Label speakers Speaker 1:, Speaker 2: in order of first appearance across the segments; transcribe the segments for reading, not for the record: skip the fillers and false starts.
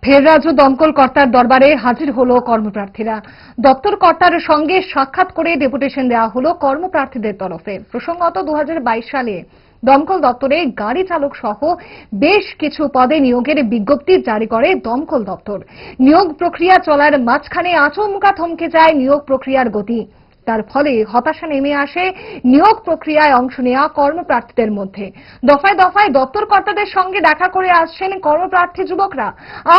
Speaker 1: ফের রাজ্য দমকল কর্তার দরবারে হাজির হলো কর্মপ্রার্থীরা। দপ্তর কর্তার সঙ্গে সাক্ষাৎ করে ডেপুটেশন দেওয়া হলো কর্মপ্রার্থীদের তরফে। প্রসঙ্গত 2022 সালে দমকল দপ্তরে গাড়ি চালক সহ বেশ কিছু পদে নিয়োগের বিজ্ঞপ্তি জারি করে দমকল দপ্তর। নিয়োগ প্রক্রিয়া চলার মাঝখানে আচমকা থমকে যায় নিয়োগ প্রক্রিয়ার গতি। তার ফলে হতাশা নেমে আসে নিয়োগ প্রক্রিয়ায় অংশ নেওয়া কর্মপ্রার্থীদের মধ্যে। দফায় দফায় দপ্তর কর্তাদের সঙ্গে দেখা করে আসছেন কর্মপ্রার্থী যুবকরা।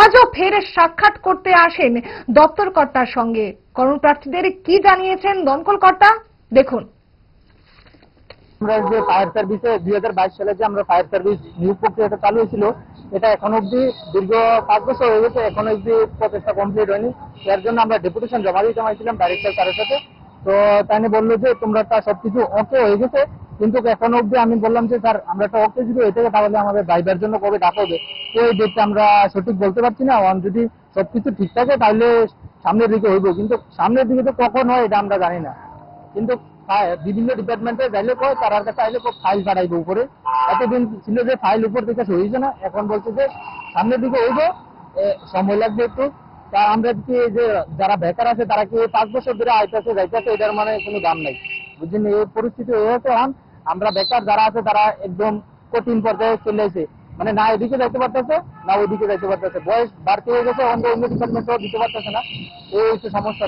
Speaker 1: আজও ফের সাক্ষাৎ করতে আসেন দপ্তর কর্তার সঙ্গে। কর্মপ্রার্থীদের কি জানিয়েছেন দমকল কর্তা দেখুন।
Speaker 2: আমরা যে ফায়ার সার্ভিসে 2022 সালে যে আমরা ফায়ার সার্ভিস নিয়োগ প্রক্রিয়াটা চালু হয়েছিল, এটা এখন অব্দি দীর্ঘ 5 বছর হয়ে গেছে, এখন অব্দি প্রচেষ্টা কমপ্লিট হয়নি। এর জন্য আমরা ডেপুটেশন জমা দিতে চাইছিলাম ডাইরেক্টর স্যারের সাথে। তো তাই বললো যে তোমরা সবকিছু ওকে হয়ে গেছে, কিন্তু এখন অব্দি আমি বললাম যে স্যার আমরা তো ওকে যদি হয়ে থাকে তাহলে আমাদের ড্রাইভার জন্য কবে ডাকা হবে, তো এই ডেটটা আমরা সঠিক বলতে পারছি না। যদি সবকিছু ঠিক থাকে তাহলে সামনের দিকে হইব, কিন্তু সামনের দিকে তো কখন হয় এটা আমরা জানি না। কিন্তু বিভিন্ন ডিপার্টমেন্টে যাইলে কয় তার কাছে আইলে ফাইল পাঠাইবো উপরে। এতদিন ছিল যে ফাইল উপর থেকে হয়েছে না, এখন বলছে যে সামনের দিকে হইব, সময় লাগবে একটু। তা আমরা কি যে যারা বেকার আছে তারা কি 5 বছর ধরে আইতেছে যাইতেছে, এটার মানে কোনো দাম নাই, বুঝছেন? এই পরিস্থিতি হয়েছে এখন। আমরা বেকার যারা আছে তারা একদম কঠিন পর্যায়ে চলে এসে, মানে না এদিকে যাইতে পারতেছে না ওইদিকে যাইতে পারতেছে। বয়স বাড়তে হয়ে গেছে, অন্য ডিপার্টমেন্টও দিতে পারতেছে না, এই হচ্ছে সমস্যা।